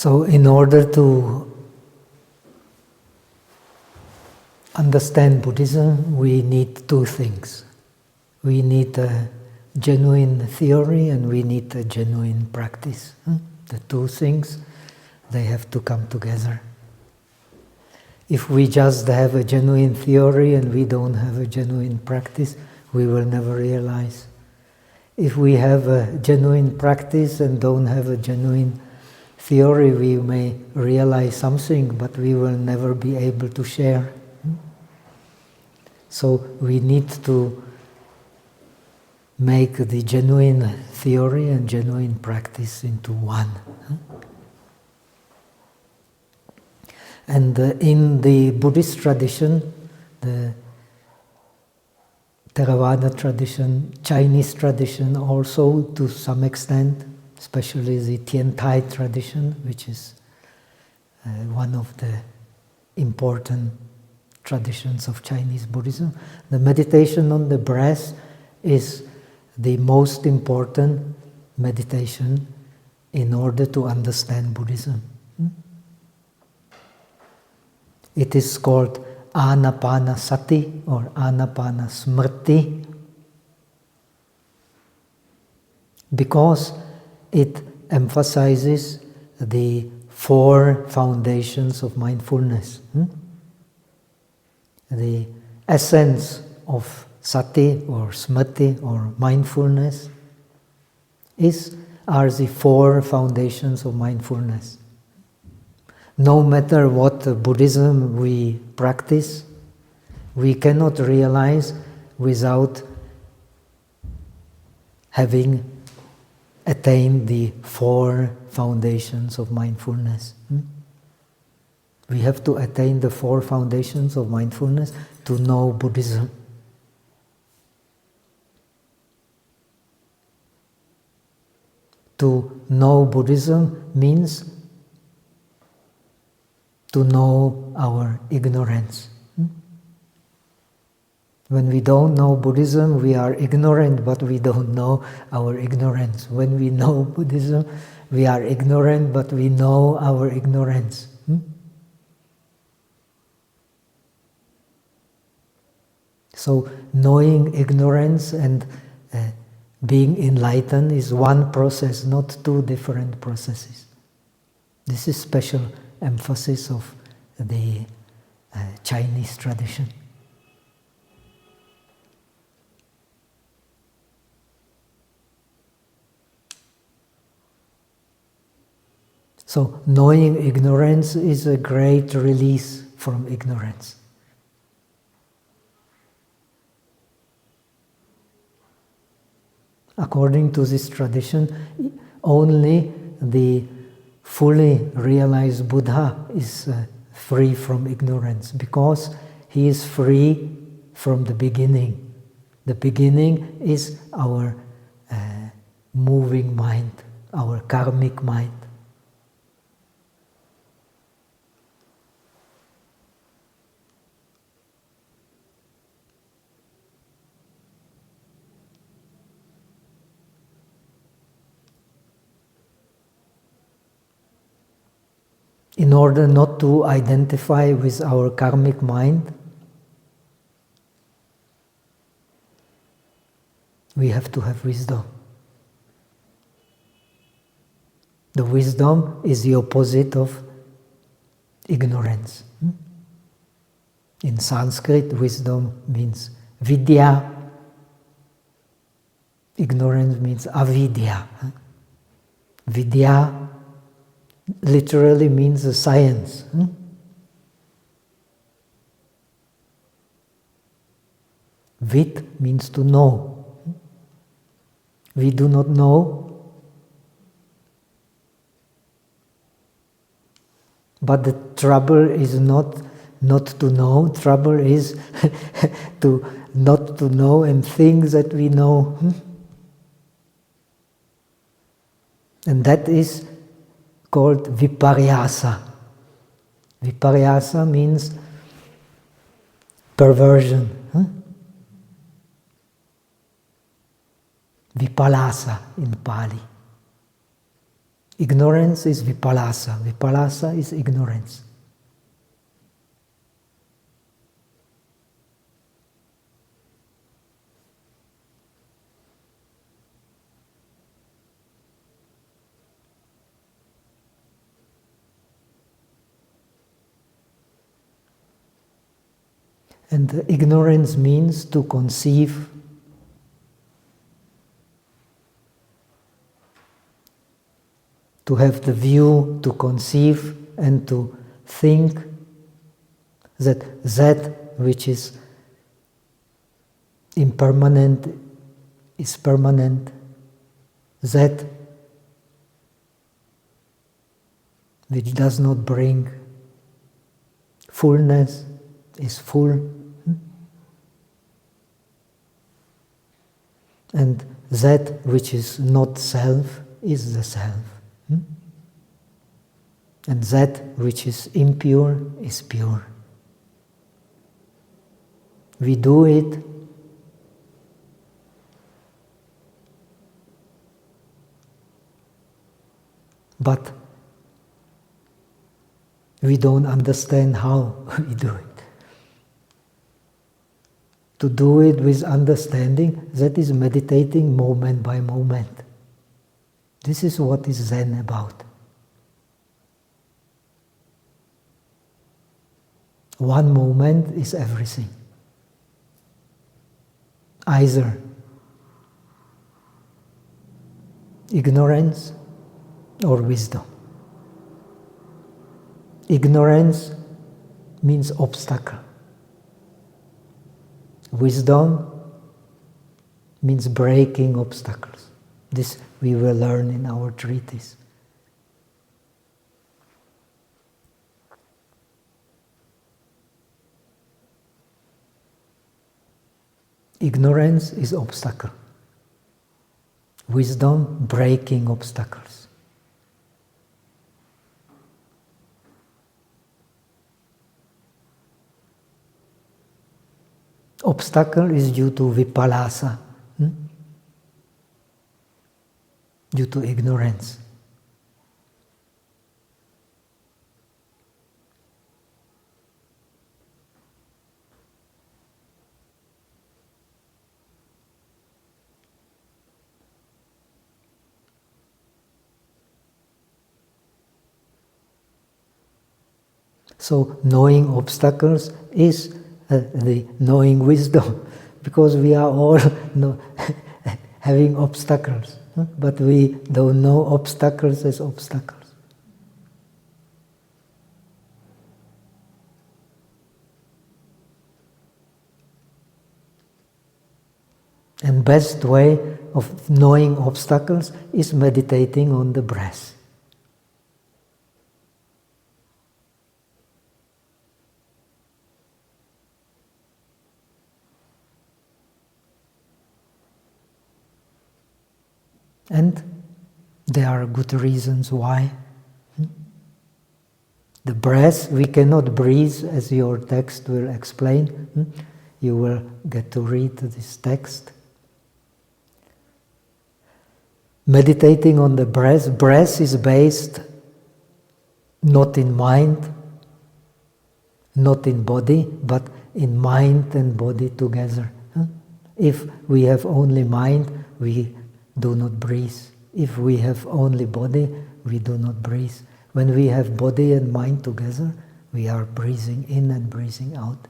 So in order to understand Buddhism, we need two things. We need a genuine theory and we need a genuine practice. The two things, they have to come together. If we just have a genuine theory and we don't have a genuine practice, we will never realize. If we have a genuine practice and don't have a genuine theory, we may realize something, but we will never be able to share. So we need to make the genuine theory and genuine practice into one. And in the Buddhist tradition, the Theravada tradition, Chinese tradition also to some extent, especially the Tiantai tradition, which is one of the important traditions of Chinese Buddhism. The meditation on the breath is the most important meditation in order to understand Buddhism. It is called Anapanasati or Anapanasmriti because it emphasizes the four foundations of mindfulness. The essence of sati or smriti or mindfulness are the four foundations of mindfulness. No matter what Buddhism we practice, we cannot realize without having attained the four foundations of mindfulness. We have to attain the four foundations of mindfulness to know Buddhism. To know Buddhism means to know our ignorance. When we don't know Buddhism, we are ignorant, but we don't know our ignorance. When we know Buddhism, we are ignorant, but we know our ignorance. So knowing ignorance and being enlightened is one process, not two different processes. This is special emphasis of the Chinese tradition. So knowing ignorance is a great release from ignorance. According to this tradition, only the fully realized Buddha is free from ignorance because he is free from the beginning. The beginning is our moving mind, our karmic mind. In order not to identify with our karmic mind, we have to have wisdom. The wisdom is the opposite of ignorance. In Sanskrit, wisdom means vidya. Ignorance means avidya. Vidya literally means a science. Vid means to know. We do not know, but the trouble is not to know. Trouble is to not to know and think that we know. And that is called viparyasa. Viparyasa means perversion. Vipalasa in Pali. Ignorance is vipalasa. Vipalasa is ignorance. And ignorance means to conceive, to have the view, to conceive and to think that which is impermanent is permanent, that which does not bring fullness is full, and that which is not self is the self. And that which is impure is pure. We do it but we don't understand how we do it. To do it with understanding, that is meditating moment by moment. This is what is Zen about. One moment is everything. Either ignorance or wisdom. Ignorance means obstacle. Wisdom means breaking obstacles. This we will learn in our treatise. Ignorance is obstacle. Wisdom, breaking obstacles. Obstacle is due to vipalasa, due to ignorance. So knowing obstacles is the knowing wisdom, because we are all having obstacles, but we don't know obstacles as obstacles. And best way of knowing obstacles is meditating on the breath. And there are good reasons why. The breath, we cannot breathe, as your text will explain. You will get to read this text. Meditating on the breath, breath is based not in mind, not in body, but in mind and body together. If we have only mind, we do not breathe. If we have only body, we do not breathe. When we have body and mind together, we are breathing in and breathing out.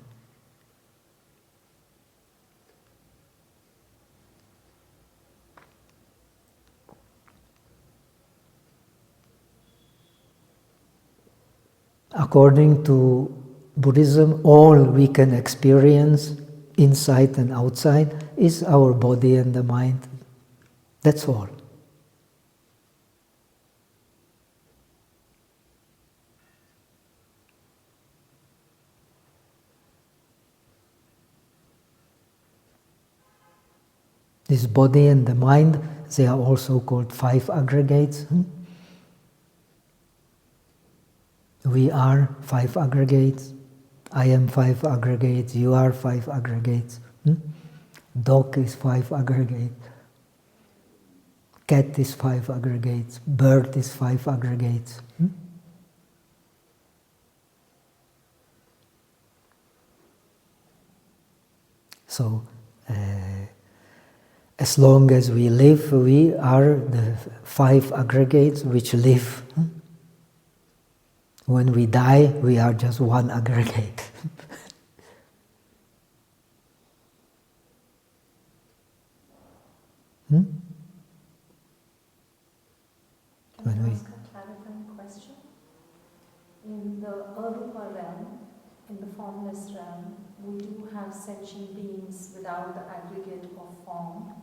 According to Buddhism, all we can experience, inside and outside, is our body and the mind. That's all. This body and the mind, they are also called five aggregates. We are five aggregates. I am five aggregates. You are five aggregates. Dog is five aggregates. cat is 5 aggregates, bird is 5 aggregates. So, as long as we live, we are the 5 aggregates which live. When we die, we are just 1 aggregate. Can I ask a clarifying question? In the Arupa realm, in the formless realm, we do have sentient beings without the aggregate of form.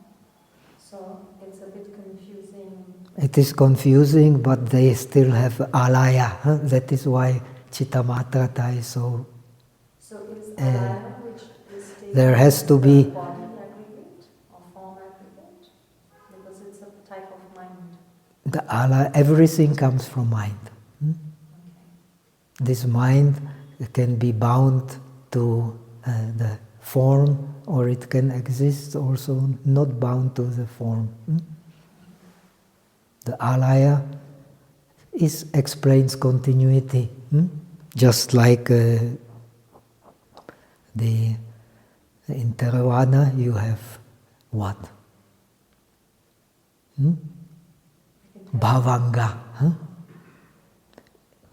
So it's a bit confusing. It is confusing, but they still have alaya. That is why Chittamatrata is so... So is alaya which is taken there has to as be... the body aggregate or form aggregate? Because it's a type of mind. The alaya, everything comes from mind. Okay. This mind can be bound to the form, or it can exist also not bound to the form. The alaya explains continuity. Just like in Theravada you have what? Bhavanga.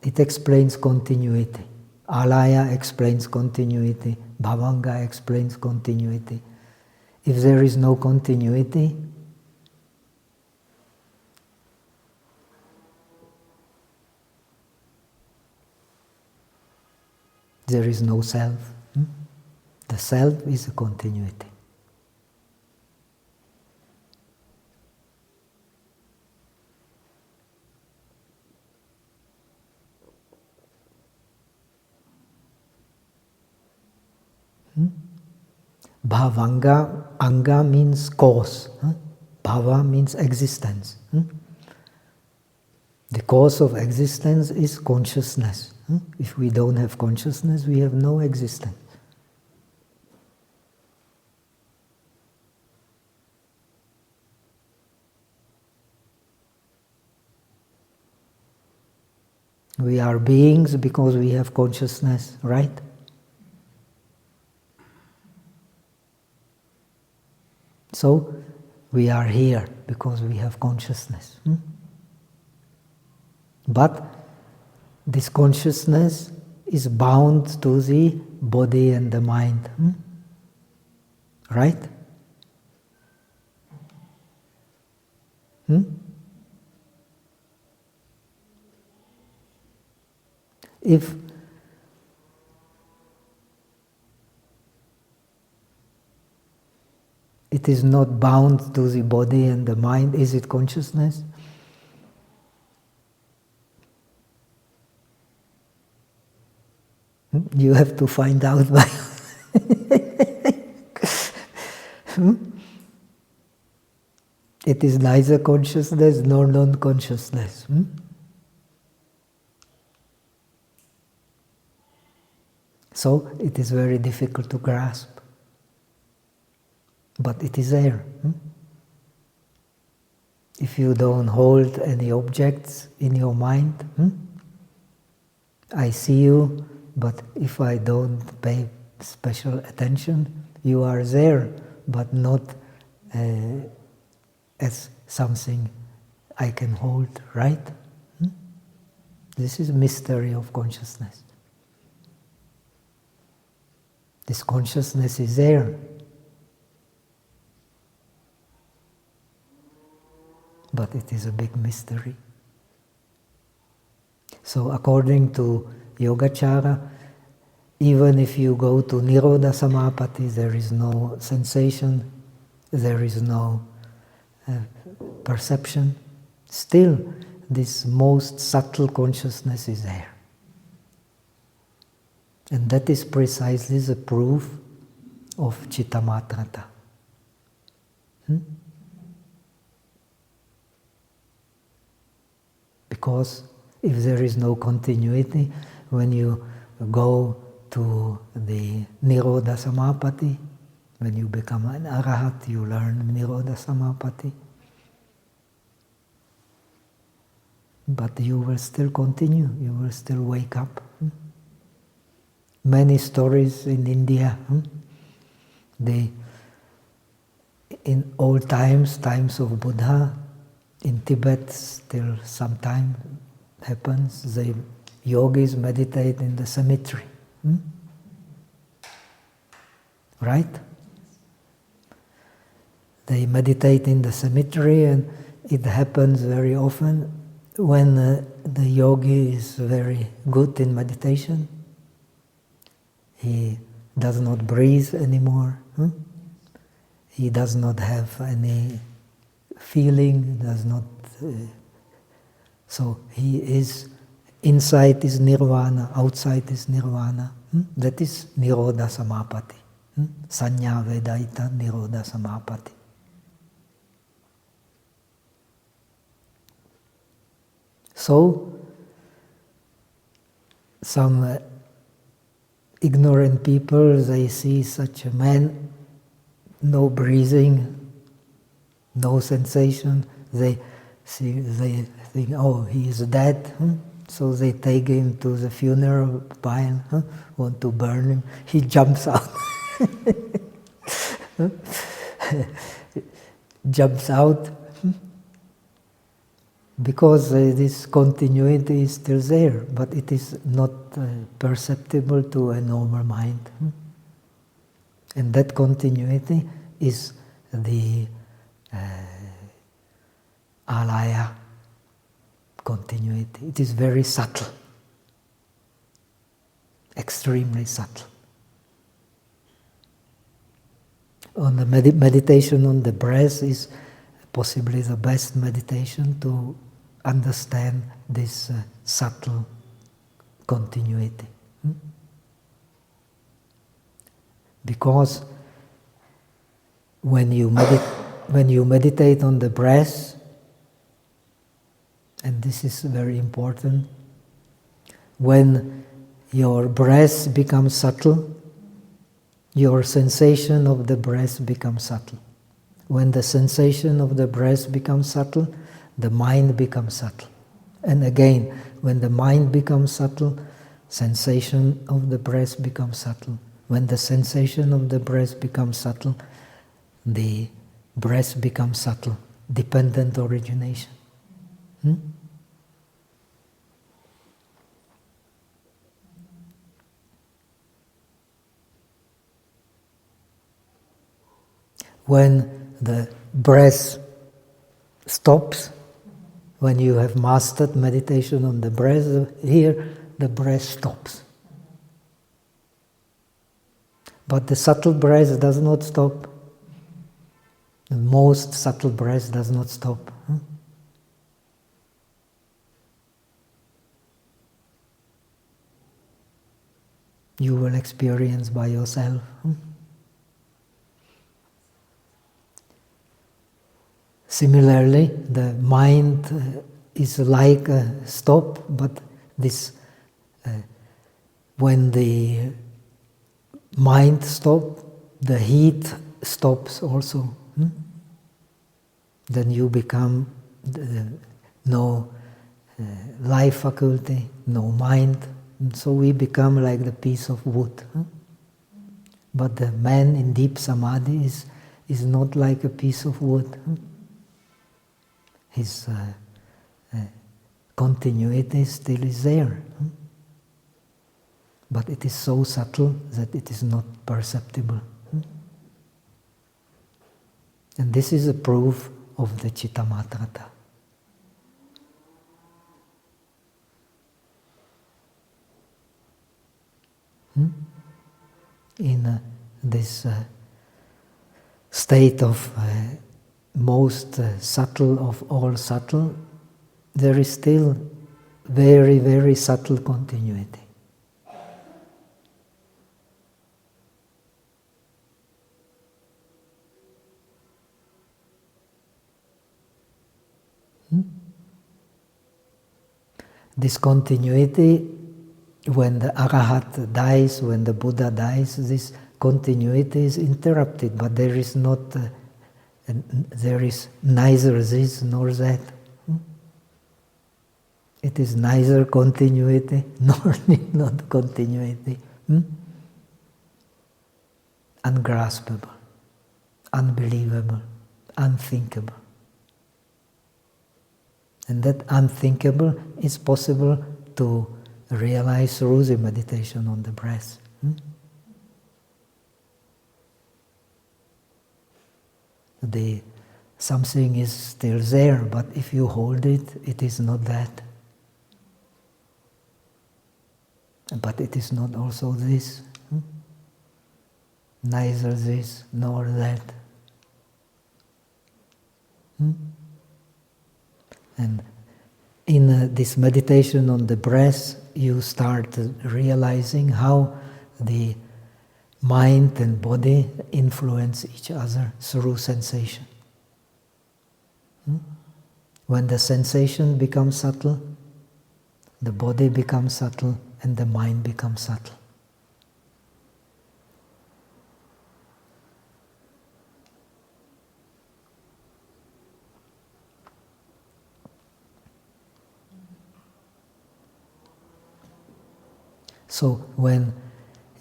It explains continuity. Alaya explains continuity. Bhavanga explains continuity. If there is no continuity, there is no self. The self is a continuity. Bhavanga, anga means cause. Bhava means existence. The cause of existence is consciousness. If we don't have consciousness, we have no existence. We are beings because we have consciousness, right? So, we are here because we have consciousness. But this consciousness is bound to the body and the mind. Right? If it is not bound to the body and the mind, is it consciousness? You have to find out by... It is neither consciousness nor non-consciousness. So it is very difficult to grasp. But it is there. If you don't hold any objects in your mind, I see you, but if I don't pay special attention, you are there, but not as something I can hold, right? This is mystery of consciousness. This consciousness is there. But it is a big mystery. So according to Yogacara, even if you go to Nirodha Samapatti, there is no sensation, there is no perception. Still, this most subtle consciousness is there. And that is precisely the proof of Chittamatrata. Because if there is no continuity, when you go to the Nirodha Samapatti, when you become an Arahat, you learn Nirodha Samapatti. but you will still continue, you will still wake up. Many stories in India, in old times, times of Buddha, in Tibet still sometimes happens, the yogis meditate in the cemetery. Right? They meditate in the cemetery, and it happens very often when the yogi is very good in meditation. He does not breathe anymore. He does not have any feeling, does not... so he is... inside is nirvana, outside is nirvana. That is nirodha samapatti. Sanya vedaita nirodha samapatti. So, some ignorant people, they see such a man, no breathing, no sensation, they think, oh, he is dead, so they take him to the funeral pile, want to burn him, he jumps out. Jumps out, because this continuity is still there, but it is not perceptible to a normal mind. And that continuity is the alaya continuity. It is very subtle, extremely subtle. On the meditation on the breath is possibly the best meditation to understand this subtle continuity. Because when you meditate on the breath, and this is very important, when your breath becomes subtle, your sensation of the breath becomes subtle. When the sensation of the breath becomes subtle, the mind becomes subtle. And again, when the mind becomes subtle, sensation of the breath becomes subtle. When the sensation of the breath becomes subtle, the breath becomes subtle, dependent origination. When the breath stops, when you have mastered meditation on the breath, here the breath stops. But the subtle breath does not stop. The most subtle breath does not stop. You will experience by yourself. Similarly, the mind is like a stop, but this, when the mind stops, the heat stops also. Then you become no life faculty, no mind, and so we become like the piece of wood. But the man in deep samadhi is not like a piece of wood. His continuity still is there. But it is so subtle that it is not perceptible. And this is a proof of the Chittamatrata. In this state of most subtle of all subtle, there is still very, very subtle continuity. This continuity, when the Arahat dies, when the Buddha dies, this continuity is interrupted, but there is not, there is neither this nor that. It is neither continuity nor not continuity. Ungraspable, unbelievable, unthinkable. And that unthinkable is possible to realize through the meditation on the breath. Something is still there, but if you hold it, it is not that. But it is not also this. Neither this nor that. And in this meditation on the breath, you start realizing how the mind and body influence each other through sensation. When the sensation becomes subtle, the body becomes subtle and the mind becomes subtle. So when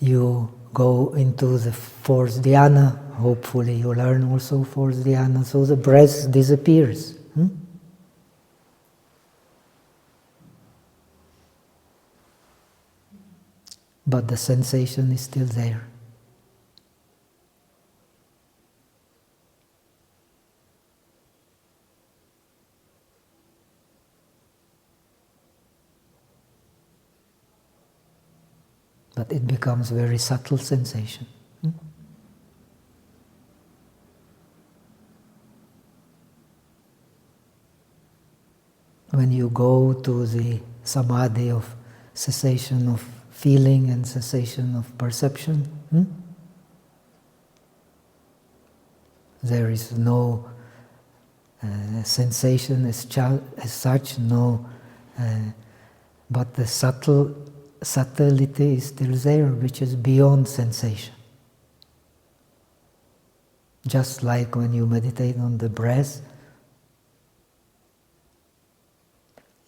you go into the fourth dhyana, hopefully you learn also fourth dhyana, so the breath disappears. But the sensation is still there. But it becomes very subtle sensation. When you go to the samadhi of cessation of feeling and cessation of perception, there is no sensation as such, no, but the subtlety is still there, which is beyond sensation. Just like when you meditate on the breath,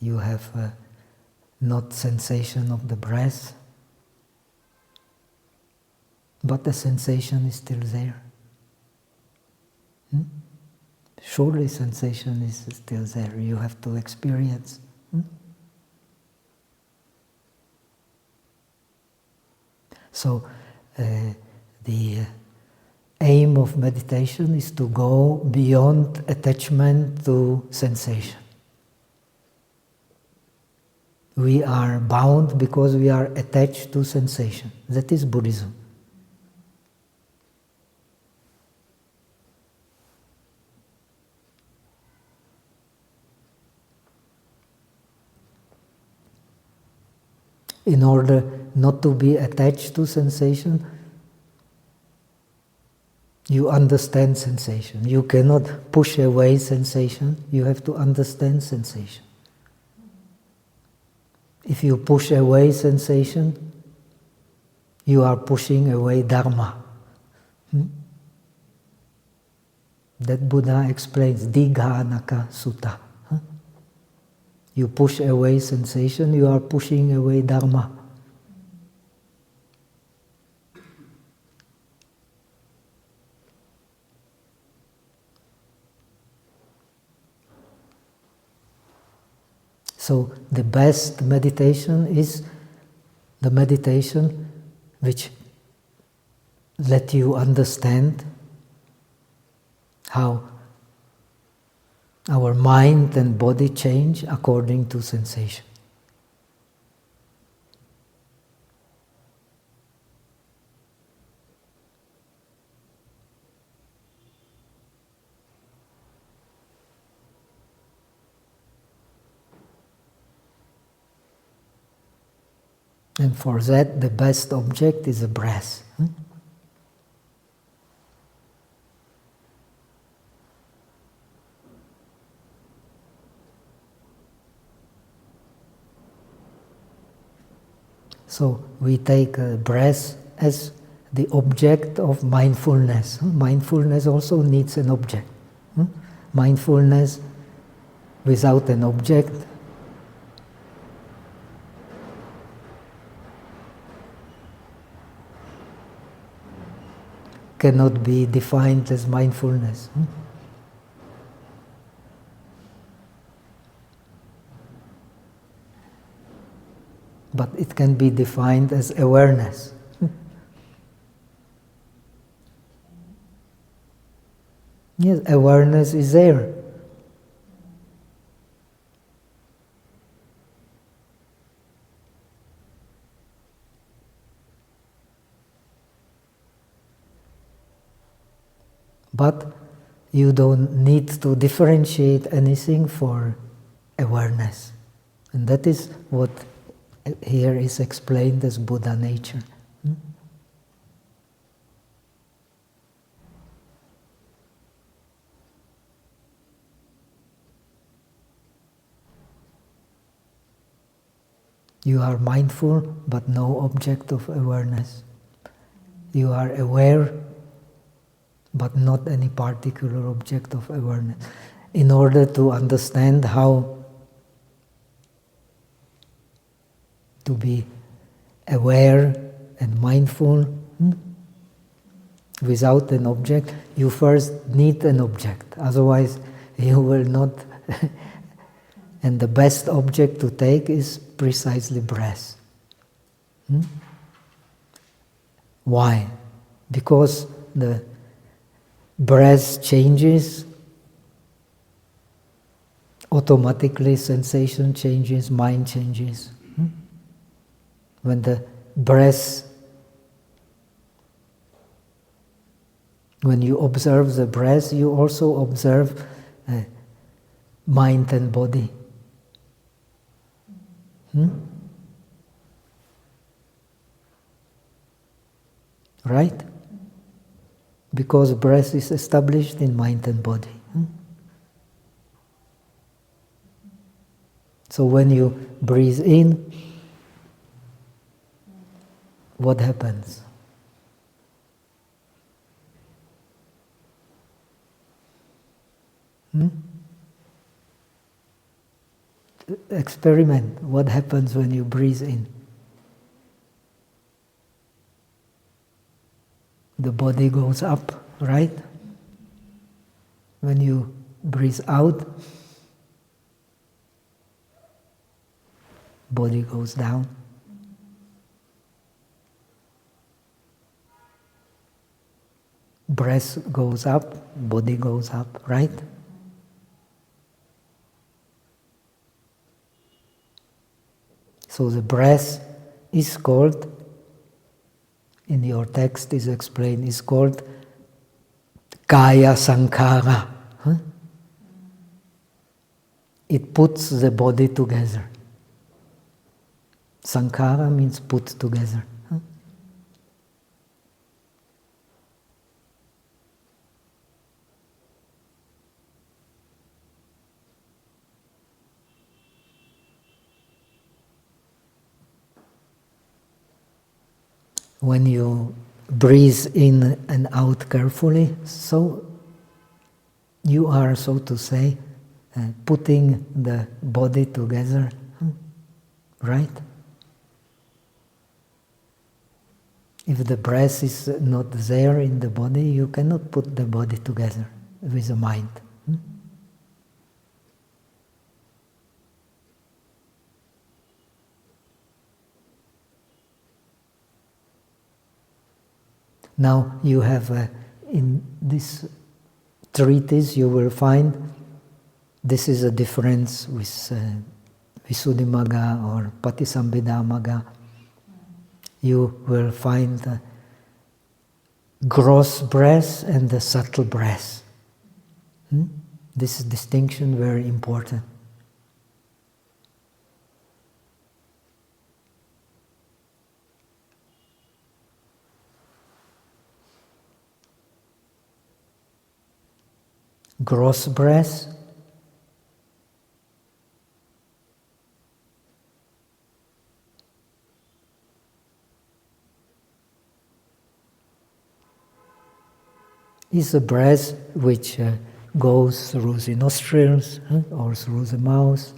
you have not sensation of the breath, but the sensation is still there. Surely sensation is still there, you have to experience. So the aim of meditation is to go beyond attachment to sensation. We are bound because we are attached to sensation. That is Buddhism. In order not to be attached to sensation, you understand sensation. You cannot push away sensation, you have to understand sensation. If you push away sensation, you are pushing away Dharma. That Buddha explains, Dighanaka Sutta. You push away sensation, you are pushing away Dharma. So the best meditation is the meditation which let you understand how our mind and body change according to sensation. And for that, the best object is the breath. So we take breath as the object of mindfulness. Mindfulness also needs an object. Mindfulness without an object cannot be defined as mindfulness. But it can be defined as awareness. Yes, awareness is there. But you don't need to differentiate anything for awareness. And that is what here is explained as Buddha nature. You are mindful, but no object of awareness. You are aware, but not any particular object of awareness. In order to understand how to be aware and mindful without an object, you first need an object. Otherwise, you will not. And the best object to take is precisely breath. Why? Because the breath changes, automatically sensation changes, mind changes. When the breath, when you observe the breath, you also observe mind and body. Right? Because breath is established in mind and body. So when you breathe in, what happens? Experiment. What happens when you breathe in? The body goes up, right? When you breathe out, body goes down. Breath goes up, body goes up, right? So the breath is called, in your text is explained, is called kaya sankhara. It puts the body together. Sankhara means put together. When you breathe in and out carefully, so you are, so to say, putting the body together, right? If the breath is not there in the body, you cannot put the body together with the mind. Now you have, in this treatise you will find, this is a difference with Visuddhimagga or Patisambhidamagga. You will find the gross breath and the subtle breath. This distinction is very important. Gross breath is a breath which goes through the nostrils or through the mouth,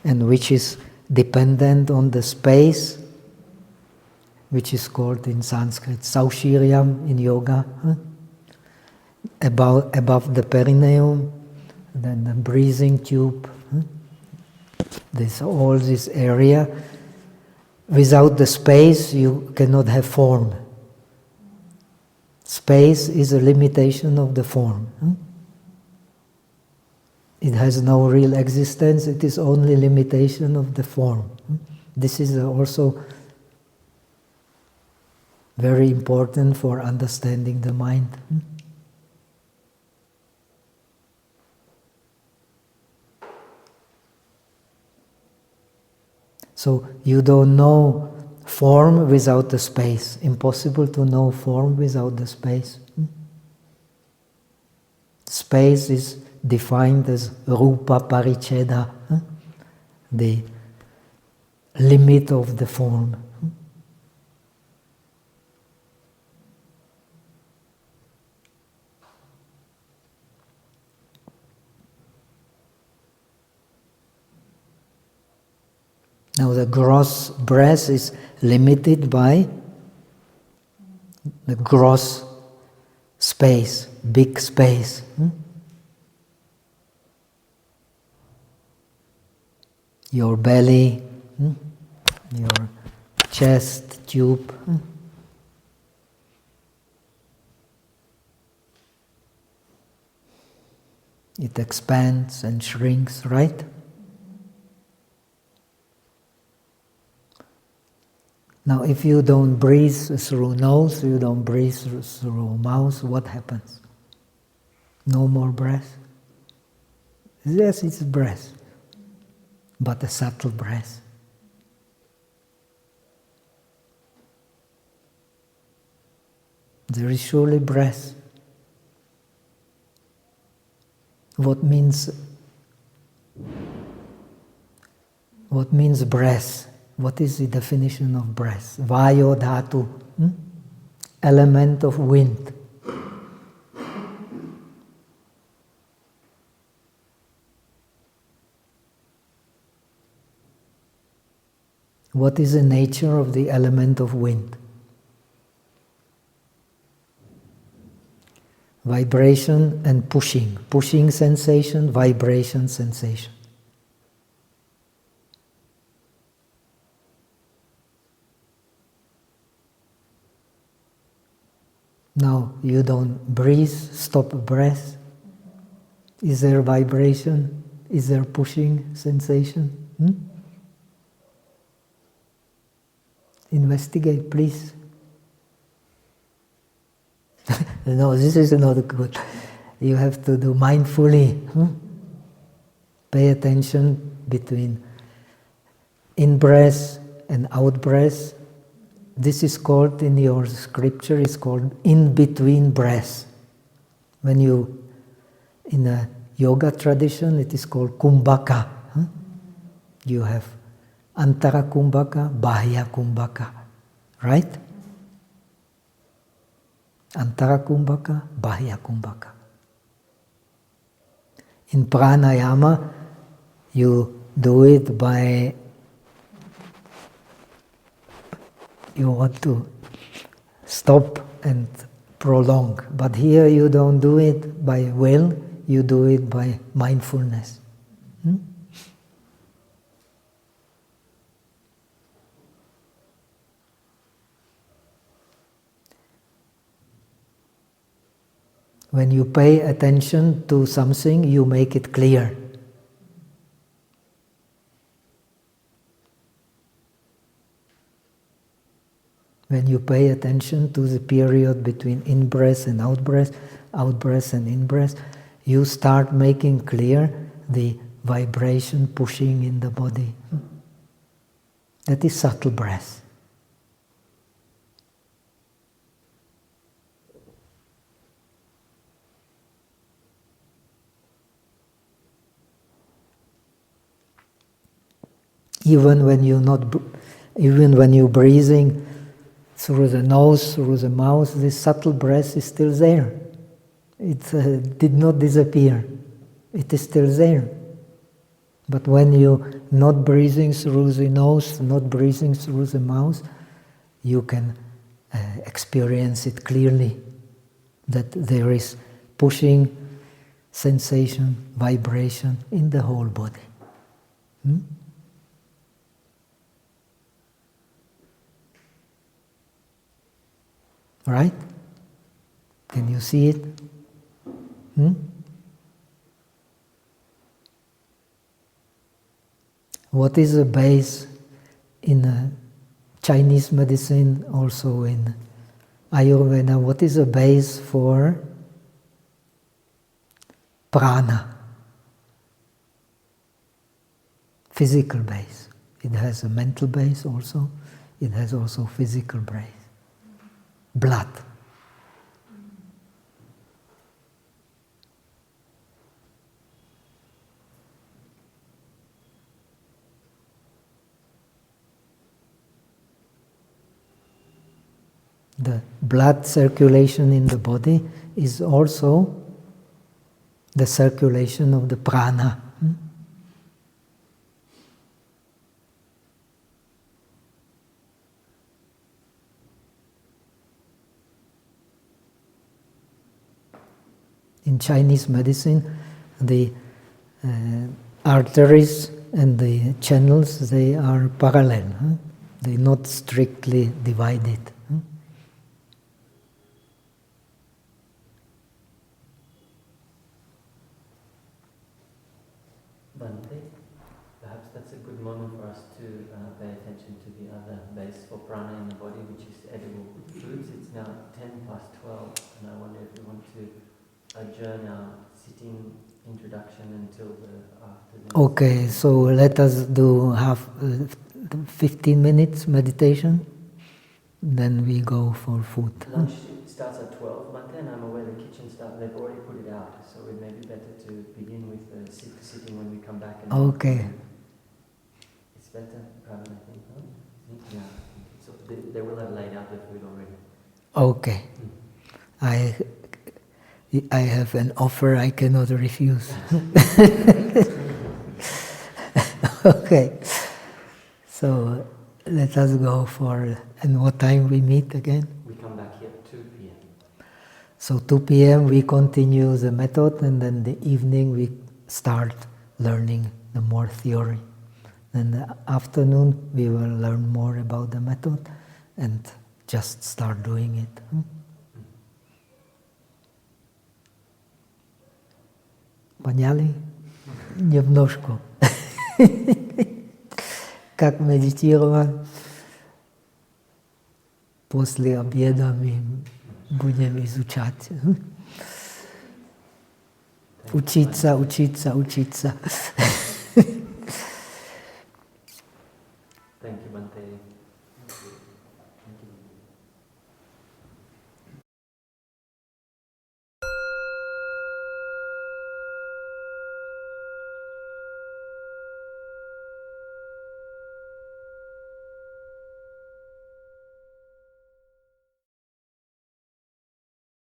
and which is dependent on the space which is called in Sanskrit Saushiriam in yoga, above the perineum, then the breathing tube. All this area. Without the space, you cannot have form. Space is a limitation of the form. It has no real existence, it is only limitation of the form. This is also very important for understanding the mind. So you don't know form without the space. Impossible to know form without the space. Space is defined as rupa paricheda, the limit of the form. Now the gross breath is limited by the gross space, big space. Your belly, your chest tube. It expands and shrinks, right? Now, if you don't breathe through nose, you don't breathe through mouth, what happens? No more breath? Yes, it's breath, but a subtle breath. There is surely breath. What means breath? What is the definition of breath? Vayo dhatu, element of wind. What is the nature of the element of wind? Vibration and pushing. Pushing sensation, vibration sensation. Now, you don't breathe, stop breath. Is there vibration? Is there pushing sensation? Investigate, please. No, this is not good. You have to do mindfully. Pay attention between in-breath and out-breath. This is called, in your scripture, is called in-between breath. When you, in a yoga tradition, it is called kumbhaka. You have antara kumbhaka, bahya kumbhaka, right? Antara kumbhaka, bahya kumbhaka. In pranayama, you do it by, you want to stop and prolong. But here you don't do it by will, you do it by mindfulness. When you pay attention to something, you make it clear. When you pay attention to the period between in-breath and out-breath and in-breath, you start making clear the vibration pushing in the body. That is subtle breath. Even when you're breathing through the nose, through the mouth, this subtle breath is still there. It did not disappear. It is still there. But when you're not breathing through the nose, not breathing through the mouth, you can experience it clearly, that there is pushing sensation, vibration in the whole body. Right? Can you see it? What is the base in Chinese medicine, also in Ayurveda? What is the base for prana? Physical base. It has a mental base also. It has also physical base. Blood. The blood circulation in the body is also the circulation of the prana. In Chinese medicine, the arteries and the channels, they are parallel. They're not strictly divided. Bhante, perhaps that's a good moment for us to pay attention to the other base for prana in the body, which is edible foods. It's now 12:10, and I wonder if we want to adjourn our sitting introduction until the afternoon. Okay, so let us do 15 minutes meditation, then we go for food. Lunch starts at 12, Bhante, and I'm aware the kitchen staff, they've already put it out, so it may be better to begin with the sitting when we come back. And okay. It's better, Pravin, I think, huh? Yeah, so they will have laid out the food already. Okay. I have an offer I cannot refuse. Okay. So let us go for, and what time we meet again? We come back here at 2 p.m. So 2 p.m. we continue the method, and then the evening we start learning the more theory. Then the afternoon we will learn more about the method and just start doing it. Поняли? Немножко. Как медитировать? После обеда мы будем изучать. Учиться. Thank you, Bhante. Thank you.